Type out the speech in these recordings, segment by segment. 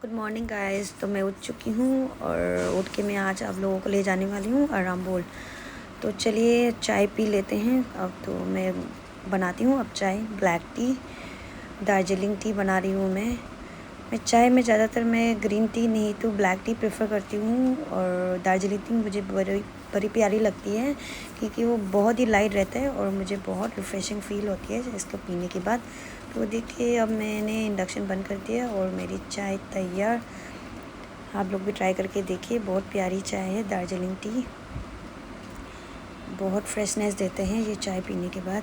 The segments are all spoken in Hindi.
Good morning guys. तो मैं उठ चुकी हूँ और उठ के मैं आज आप लोगों को ले जाने वाली हूँ आरामबोल। तो चलिए चाय पी लेते हैं। अब तो मैं बनाती हूँ अब चाय, ब्लैक टी, दार्जिलिंग टी बना रही हूँ मैं चाय में ज़्यादातर मैं ग्रीन टी नहीं तो ब्लैक टी प्रेफर करती हूँ। और दार्जिलिंग टी मुझे बड़ी प्यारी लगती है क्योंकि वो बहुत ही लाइट रहता है और मुझे बहुत रिफ़्रेशिंग फ़ील होती है इसको पीने के बाद। तो देखिए अब मैंने इंडक्शन बंद कर दिया और मेरी चाय तैयार। आप लोग भी ट्राई करके देखिए, बहुत प्यारी चाय है दार्जिलिंग टी। बहुत फ्रेशनेस देते हैं ये चाय पीने के बाद।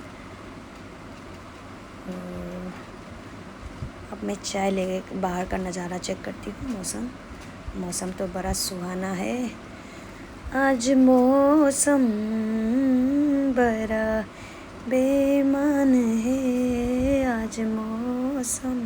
और अब मैं चाय ले बाहर का नज़ारा चेक करती हूँ। मौसम तो बड़ा सुहाना है आज। मौसम बड़ा बेईमान है आज मौसम।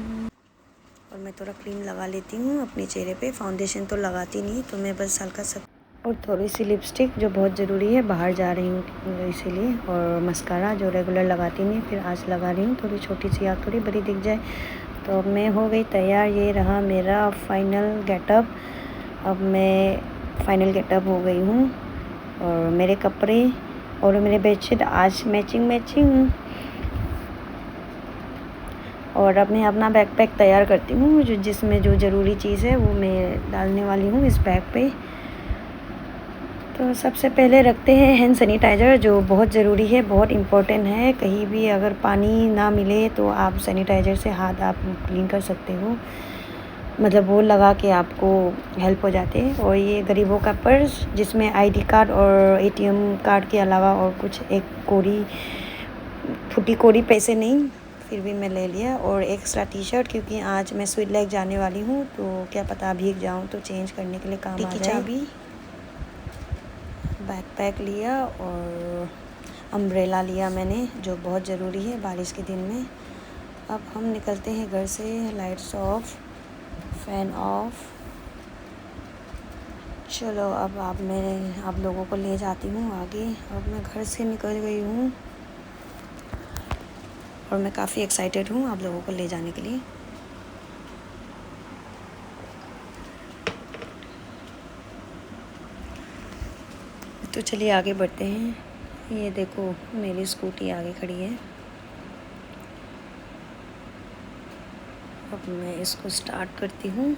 और मैं थोड़ा क्रीम लगा लेती हूँ अपने चेहरे पे। फाउंडेशन तो लगाती नहीं, तो मैं बस हल्का सा और थोड़ी सी लिपस्टिक जो बहुत ज़रूरी है, बाहर जा रही हूँ इसीलिए। और मस्कारा जो रेगुलर लगाती नहीं, फिर आज लगा रही हूँ थोड़ी छोटी सी, आँख थोड़ी बड़ी दिख जाए। तो अब मैं हो गई तैयार। ये रहा मेरा फाइनल गेटअप। अब मैं फाइनल गेटअप हो गई हूँ और मेरे कपड़े और मेरे बेडशीट आज मैचिंग। और अब मैं अपना बैकपैक तैयार करती हूँ जिसमें जो ज़रूरी चीज़ है वो मैं डालने वाली हूँ इस बैग पे। तो सबसे पहले रखते हैं हैंड सैनिटाइज़र, जो बहुत ज़रूरी है, बहुत इम्पोर्टेंट है। कहीं भी अगर पानी ना मिले तो आप सैनिटाइज़र से हाथ आप क्लीन कर सकते हो, मतलब वो लगा के आपको हेल्प हो जाते हैं। और ये गरीबों का पर्स जिसमें आईडी कार्ड और एटीएम कार्ड के अलावा और कुछ एक फूटी कोड़ी पैसे नहीं, फिर भी मैं ले लिया। और एक्स्ट्रा टी शर्ट क्योंकि आज मैं स्वीट लेक जाने वाली हूँ, तो क्या पता भीग जाऊँ तो चेंज करने के लिए काम आ जाए। चाबी, बैकपैक लिया और अम्ब्रेला लिया मैंने, जो बहुत ज़रूरी है बारिश के दिन में। अब हम निकलते हैं घर से। Lights off, fan of. चलो अब मैं आप लोगों को ले जाती हूँ आगे। अब मैं घर से निकल गई हूँ और मैं काफ़ी एक्साइटेड हूँ आप लोगों को ले जाने के लिए। तो चलिए आगे बढ़ते हैं। ये देखो मेरी स्कूटी आगे खड़ी है। अब मैं इसको स्टार्ट करती हूँ।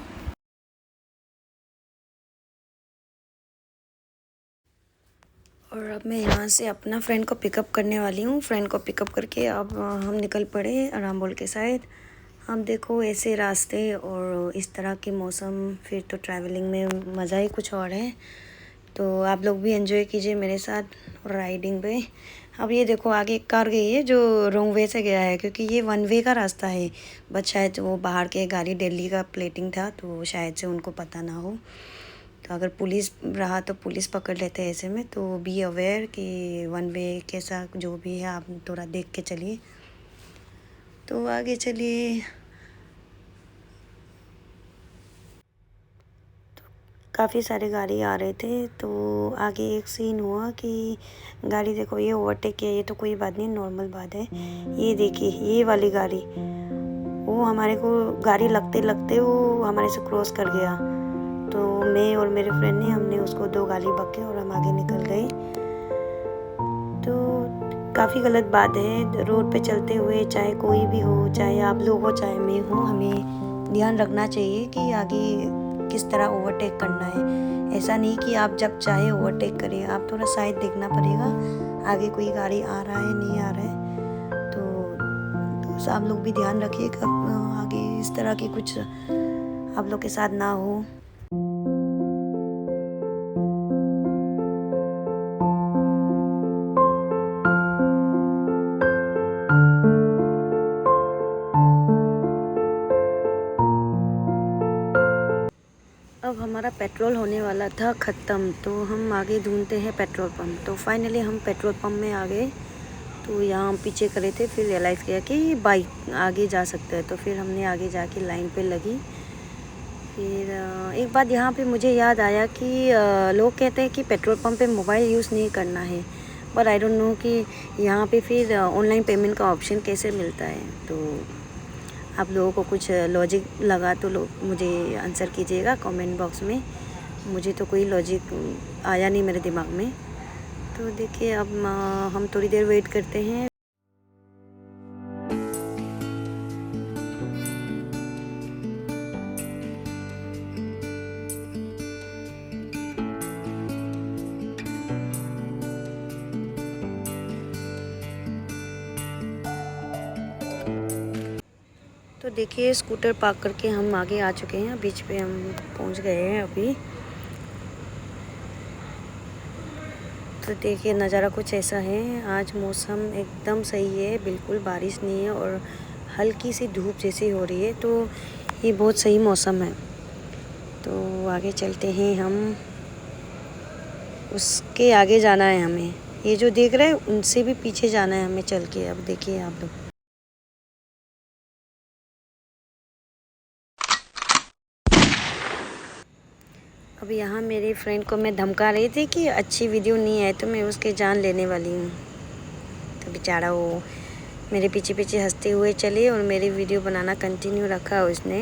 और अब मैं यहाँ से अपना फ्रेंड को पिकअप करने वाली हूँ। फ्रेंड को पिकअप करके अब हम निकल पड़े आरामबोल के साइड। अब देखो ऐसे रास्ते और इस तरह के मौसम, फिर तो ट्रैवलिंग में मज़ा ही कुछ और है। तो आप लोग भी एंजॉय कीजिए मेरे साथ राइडिंग पे। अब ये देखो आगे एक कार गई है जो रॉन्ग वे से गया है, क्योंकि ये वन वे का रास्ता है। बट शायद वो बाहर के गाड़ी दिल्ली का प्लेटिंग था, तो शायद से उनको पता ना हो। तो अगर पुलिस रहा तो पुलिस पकड़ लेते हैं ऐसे में। तो बी अवेयर कि वन वे कैसा जो भी है आप थोड़ा देख के चलिए। तो आगे चलिए। काफ़ी सारे गाड़ी आ रहे थे, तो आगे एक सीन हुआ कि गाड़ी देखो ये ओवरटेक किया। ये तो कोई बात नहीं, नॉर्मल बात है। ये देखिए ये वाली गाड़ी, वो हमारे को गाड़ी लगते लगते वो हमारे से क्रॉस कर गया। तो मैं और मेरे फ्रेंड ने हमने उसको 2 गाली बके और हम आगे निकल गए। तो काफ़ी गलत बात है रोड पे चलते हुए, चाहे कोई भी हो, चाहे आप लोग हो चाहे मैं हूँ, हमें ध्यान रखना चाहिए कि आगे किस तरह ओवरटेक करना है। ऐसा नहीं कि आप जब चाहे ओवरटेक करें, आप थोड़ा साइड देखना पड़ेगा आगे कोई गाड़ी आ रहा है नहीं आ रहा है। तो आप लोग भी ध्यान रखिए कि आगे इस तरह की कुछ आप लोग के साथ ना हो। अब हमारा पेट्रोल होने वाला था ख़त्म, तो हम आगे ढूंढते हैं पेट्रोल पंप। तो फाइनली हम पेट्रोल पंप में आ गए। तो यहाँ हम पीछे खड़े थे, फिर रियलाइज़ किया कि बाइक आगे जा सकते हैं। तो फिर हमने आगे जाके लाइन पे लगी। फिर एक बात यहाँ पे मुझे याद आया कि लोग कहते हैं कि पेट्रोल पंप पे मोबाइल यूज़ नहीं करना है, पर आई डोंट नो कि यहाँ पे फिर ऑनलाइन पेमेंट का ऑप्शन कैसे मिलता है। तो आप लोगों को कुछ लॉजिक लगा तो लोग मुझे आंसर कीजिएगा कमेंट बॉक्स में। मुझे तो कोई लॉजिक आया नहीं मेरे दिमाग में। तो देखिए अब हम थोड़ी देर वेट करते हैं। तो देखिए स्कूटर पार्क करके हम आगे आ चुके हैं, बीच पे हम पहुंच गए हैं अभी। तो देखिए नज़ारा कुछ ऐसा है। आज मौसम एकदम सही है, बिल्कुल बारिश नहीं है और हल्की सी धूप जैसी हो रही है, तो ये बहुत सही मौसम है। तो आगे चलते हैं हम, उसके आगे जाना है हमें। ये जो देख रहे हैं उनसे भी पीछे जाना है हमें चल के। अब देखिए आप लोग, अब यहाँ मेरी फ्रेंड को मैं धमका रही थी कि अच्छी वीडियो नहीं है तो मैं उसके जान लेने वाली हूँ। तो बेचारा वो मेरे पीछे पीछे हंसते हुए चली और मेरी वीडियो बनाना कंटिन्यू रखा उसने।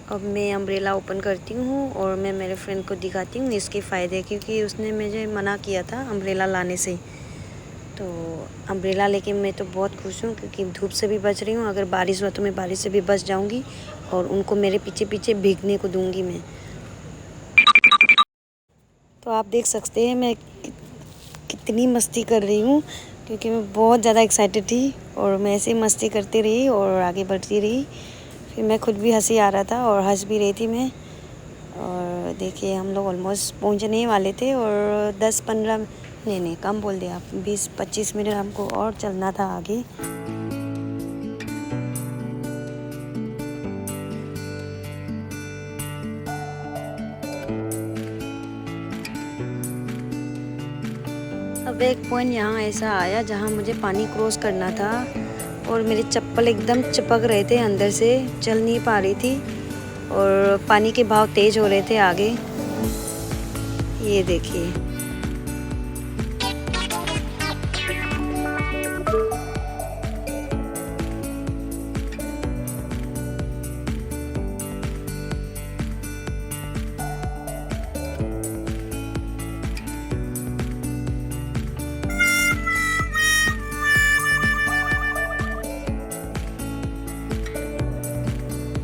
अब मैं अम्ब्रेला ओपन करती हूँ और मैं मेरे फ्रेंड को दिखाती हूँ इसके फ़ायदे, क्योंकि उसने मुझे मना किया था अम्ब्रेला लाने से। तो अम्ब्रेला लेके मैं तो बहुत खुश हूँ, क्योंकि धूप से भी बच रही हूँ। अगर बारिश हुआ तो मैं बारिश से भी बच जाऊँगी और उनको मेरे पीछे पीछे भीगने को दूँगी मैं। तो आप देख सकते हैं मैं कितनी मस्ती कर रही हूँ, क्योंकि मैं बहुत ज़्यादा एक्साइटेड थी और मैं ऐसे मस्ती करती रही और आगे बढ़ती रही। फिर मैं खुद भी हंसी आ रहा था और हंस भी रही थी मैं। और देखिए हम लोग ऑलमोस्ट पहुँचने वाले थे और 10-15 नहीं कम बोल दिया, 20-25 मिनट हमको और चलना था आगे। अब एक पॉइंट यहाँ ऐसा आया जहाँ मुझे पानी क्रॉस करना था और मेरे चप्पल एकदम चिपक रहे थे अंदर से, चल नहीं पा रही थी और पानी के बहाव तेज़ हो रहे थे आगे। ये देखिए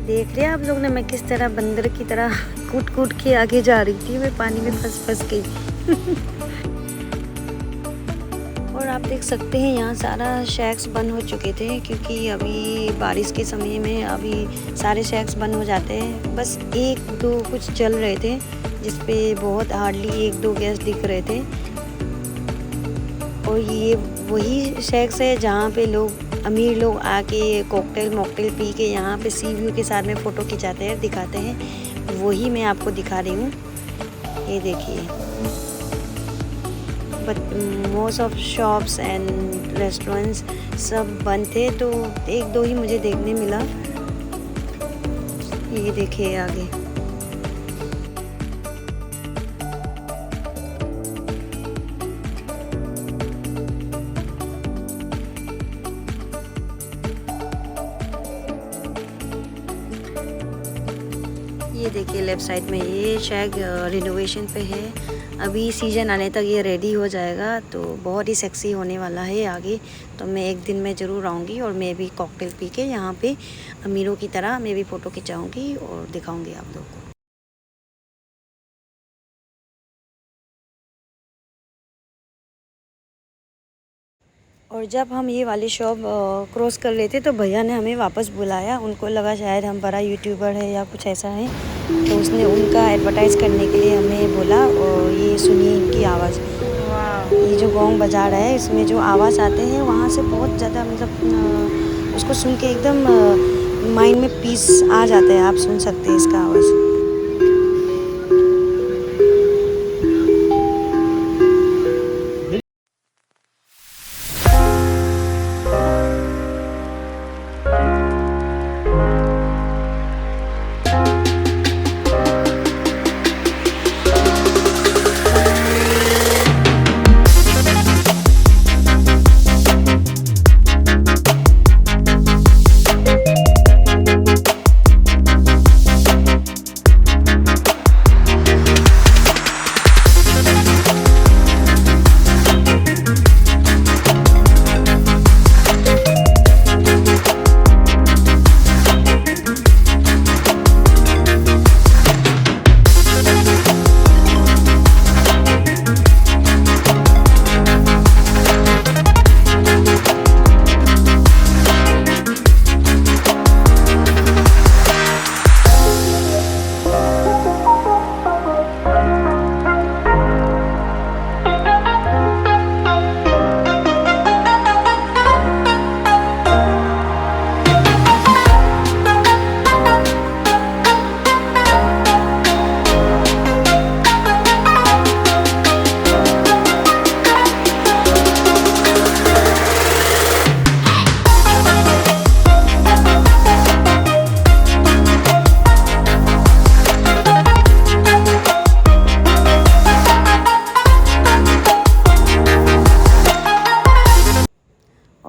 देख रहे हैं आप लोग ने मैं किस तरह बंदर की तरह कूद कूद के आगे जा रही थी, मैं पानी में फंस के। और आप देख सकते हैं यहाँ सारा शैक्स बंद हो चुके थे, क्योंकि अभी बारिश के समय में अभी सारे शैक्स बंद हो जाते हैं। बस 1-2 कुछ चल रहे थे जिस पे बहुत हार्डली 1-2 गैस दिख रहे थे। और ये वही शैक्स है जहाँ पे लोग अमीर लोग आके कॉकटेल मॉकटेल पी के यहाँ पे सी व्यू के साथ में फ़ोटो खिंचाते हैं, दिखाते हैं। वही मैं आपको दिखा रही हूँ, ये देखिए। But most of shops and restaurants सब बंद थे, तो 1-2 ही मुझे देखने मिला। ये देखिए आगे। ये देखिए लेफ़्ट साइड में, ये शायद रिनोवेशन पे है। अभी सीज़न आने तक ये रेडी हो जाएगा, तो बहुत ही सेक्सी होने वाला है आगे। तो मैं एक दिन में ज़रूर आऊँगी और मैं भी कॉकटेल पी के यहाँ पे अमीरों की तरह मैं भी फ़ोटो खिंचाऊँगी और दिखाऊँगी आप लोगों को। और जब हम ये वाली शॉप क्रॉस कर रहे थे तो भैया ने हमें वापस बुलाया। उनको लगा शायद हम बड़ा यूट्यूबर है या कुछ ऐसा है, तो उसने उनका एडवर्टाइज़ करने के लिए हमें बोला। और ये सुनिए इनकी आवाज़, ये जो गोंग बजा रहा है इसमें जो आवाज़ आते हैं वहाँ से बहुत ज़्यादा, मतलब उसको सुन के एकदम माइंड में पीस आ जाता है। आप सुन सकते हैं इसका आवाज़।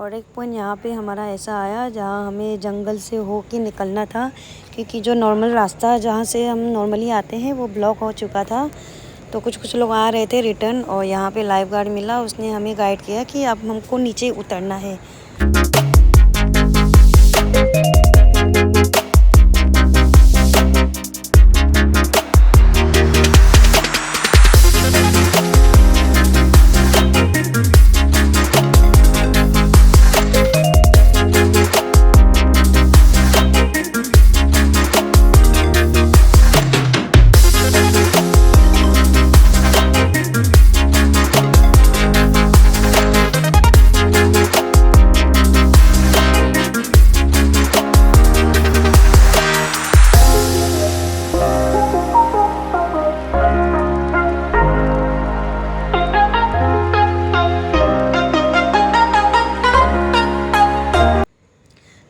और एक पॉइंट यहाँ पे हमारा ऐसा आया जहाँ हमें जंगल से हो के निकलना था, क्योंकि जो नॉर्मल रास्ता जहाँ से हम नॉर्मली आते हैं वो ब्लॉक हो चुका था। तो कुछ लोग आ रहे थे रिटर्न, और यहाँ पे लाइफ गार्ड मिला, उसने हमें गाइड किया कि अब हमको नीचे उतरना है।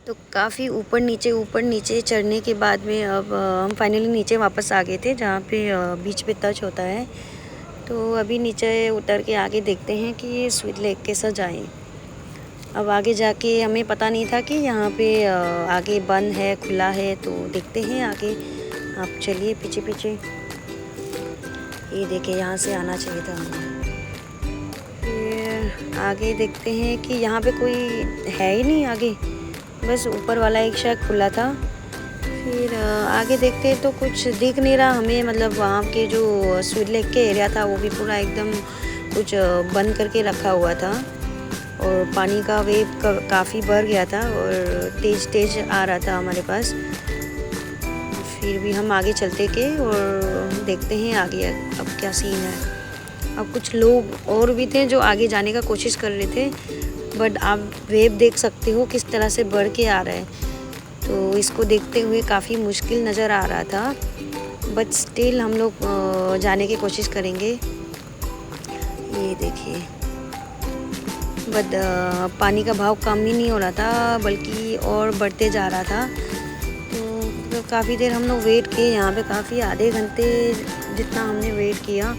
तो काफ़ी ऊपर नीचे चढ़ने के बाद में अब हम फाइनली नीचे वापस आ गए थे, जहाँ पे बीच पे टच होता है। तो अभी नीचे उतर के आगे देखते हैं कि ये स्वीट लेक कैसा जाएं। अब आगे जाके हमें पता नहीं था कि यहाँ पे आगे बंद है खुला है, तो देखते हैं आगे। आप चलिए पीछे पीछे। ये देखिए यहाँ से आना चाहिए था हमें। फिर आगे देखते हैं कि यहाँ पे कोई है ही नहीं आगे, बस ऊपर वाला एक शायद खुला था। फिर आगे देखते हैं तो कुछ दिख नहीं रहा हमें, मतलब वहाँ के जो स्वीट लेक के एरिया था वो भी पूरा एकदम कुछ बंद करके रखा हुआ था, और पानी का वेव काफ़ी बढ़ गया था और तेज़ आ रहा था हमारे पास। फिर भी हम आगे चलते गए और देखते हैं आगे अब क्या सीन है। अब कुछ लोग और भी थे जो आगे जाने का कोशिश कर रहे थे, बट आप वेव देख सकते हो किस तरह से बढ़ के आ रहा है, तो इसको देखते हुए काफ़ी मुश्किल नज़र आ रहा था, बट स्टिल हम लोग जाने की कोशिश करेंगे। ये देखिए, बट पानी का भाव कम ही नहीं हो रहा था बल्कि और बढ़ते जा रहा था। तो काफ़ी देर हम लोग वेट किए यहाँ पे, काफ़ी आधे घंटे जितना हमने वेट किया,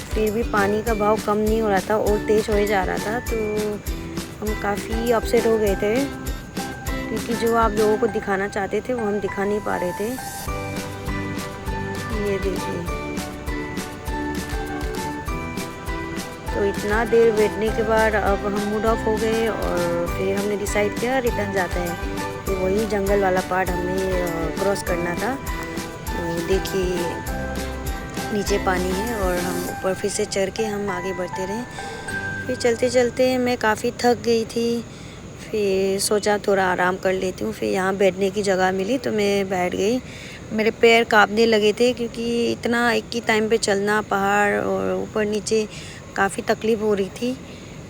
फिर भी पानी का भाव कम नहीं हो रहा था और तेज़ हो जा रहा था। तो हम काफ़ी अपसेट हो गए थे, क्योंकि जो आप लोगों को दिखाना चाहते थे वो हम दिखा नहीं पा रहे थे। ये देखिए, तो इतना देर बैठने के बाद अब हम मूड ऑफ हो गए और फिर हमने डिसाइड किया रिटर्न जाते हैं। तो वही जंगल वाला पार्ट हमें क्रॉस करना था। तो देखिए नीचे पानी है और हम ऊपर फिर से चढ़ के हम आगे बढ़ते रहे। फिर चलते चलते मैं काफ़ी थक गई थी, फिर सोचा थोड़ा आराम कर लेती हूँ। फिर यहाँ बैठने की जगह मिली तो मैं बैठ गई। मेरे पैर कांपने लगे थे, क्योंकि इतना एक ही टाइम पे चलना पहाड़ और ऊपर नीचे काफ़ी तकलीफ़ हो रही थी।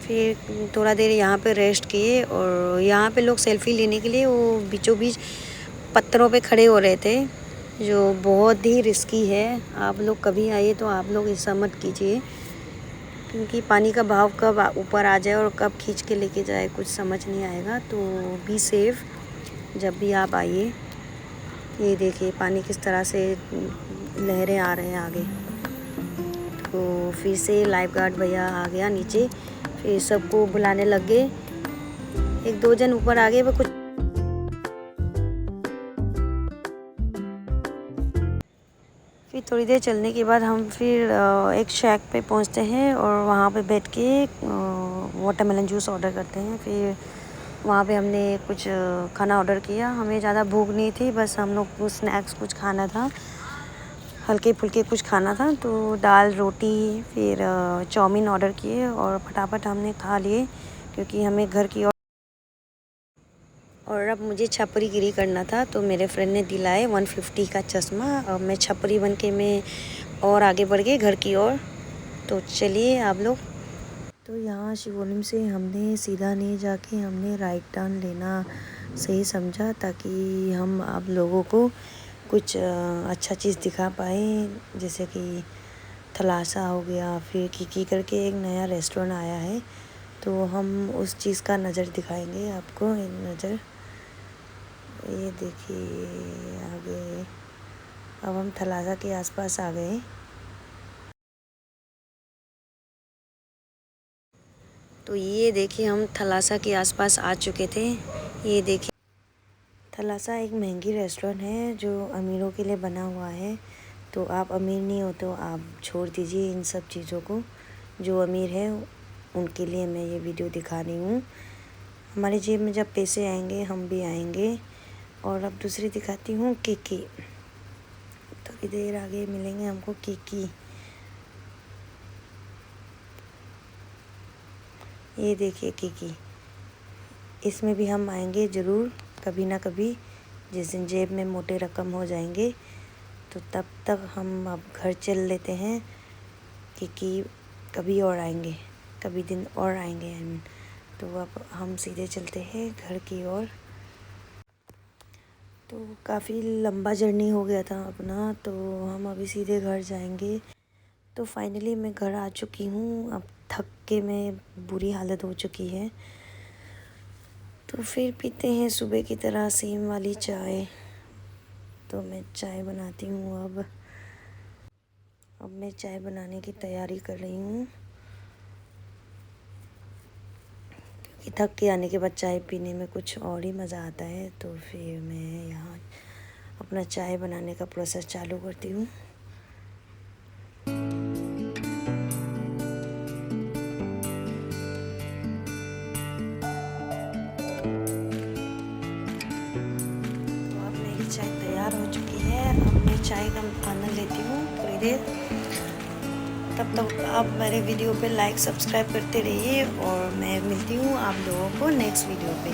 फिर थोड़ा देर यहाँ पे रेस्ट किए, और यहाँ पे लोग सेल्फ़ी लेने के लिए वो बीचों बीच पत्थरों पे खड़े हो रहे थे, जो बहुत ही रिस्की है। आप लोग कभी आइए तो आप लोग ऐसा मत कीजिए, क्योंकि पानी का भाव कब ऊपर आ जाए और कब खींच के लेके जाए कुछ समझ नहीं आएगा। तो बी सेफ जब भी आप आइए। ये देखिए पानी किस तरह से लहरें आ रहे हैं आगे। तो फिर से लाइफ गार्ड भैया आ गया नीचे, फिर सबको बुलाने लग गए। एक दो जन ऊपर आ गए, वो कुछ फिर थोड़ी देर चलने के बाद हम फिर एक शैक पे पहुंचते हैं और वहाँ पे बैठ के वाटरमेलन जूस ऑर्डर करते हैं। फिर वहाँ पे हमने कुछ खाना ऑर्डर किया। हमें ज़्यादा भूख नहीं थी, बस हम लोग को स्नैक्स कुछ खाना था, हल्के फुल्के कुछ खाना था। तो दाल रोटी फिर चाउमीन ऑर्डर किए और फटाफट हमने खा लिए, क्योंकि हमें घर की और अब मुझे छपरी गिरी करना था। तो मेरे फ्रेंड ने दिलाए 150 का चश्मा, और मैं छपरी बन के मैं और आगे बढ़ गई घर की ओर। तो चलिए आप लोग। तो यहाँ शिवोलिम से हमने सीधा नहीं जाके हमने राइट टर्न लेना सही समझा, ताकि हम आप लोगों को कुछ अच्छा चीज़ दिखा पाए, जैसे कि थलासा हो गया, फिर किकी करके एक नया रेस्टोरेंट आया है, तो हम उस चीज़ का नज़र दिखाएंगे आपको, एक नज़र। ये देखिए आगे, अब हम थलासा के आसपास आ गए। तो ये देखिए हम थलासा के आसपास आ चुके थे। ये देखिए थलासा एक महंगी रेस्टोरेंट है जो अमीरों के लिए बना हुआ है। तो आप अमीर नहीं हो तो आप छोड़ दीजिए इन सब चीज़ों को। जो अमीर है उनके लिए मैं ये वीडियो दिखा रही हूँ। हमारी जेब में जब पैसे आएंगे हम भी आएंगे। और अब दूसरी दिखाती हूँ किकी। थोड़ी देर आगे मिलेंगे हमको किकी। ये देखिए किकी, इसमें भी हम आएंगे ज़रूर कभी ना कभी। जिस दिन जेब में मोटे रकम हो जाएंगे तो तब तक हम अब घर चल लेते हैं, क्योंकि कभी और आएंगे, कभी दिन और आएंगे। तो अब हम सीधे चलते हैं घर की ओर। तो काफ़ी लंबा जर्नी हो गया था अपना, तो हम अभी सीधे घर जाएंगे। तो फाइनली मैं घर आ चुकी हूँ। अब थक के मैं बुरी हालत हो चुकी है। तो फिर पीते हैं सुबह की तरह सेम वाली चाय। तो मैं चाय बनाती हूँ अब मैं चाय बनाने की तैयारी कर रही हूँ, क्योंकि थक के आने के बाद चाय पीने में कुछ और ही मज़ा आता है। तो फिर मैं यहाँ अपना चाय बनाने का प्रोसेस चालू करती हूँ। तो अब मेरी चाय तैयार हो चुकी है। अब मैं चाय का आनंद लेती हूँ थोड़ी देर। तब तक आप मेरे वीडियो पे लाइक सब्सक्राइब करते रहिए और मैं मिलती हूँ आप लोगों को नेक्स्ट वीडियो पे।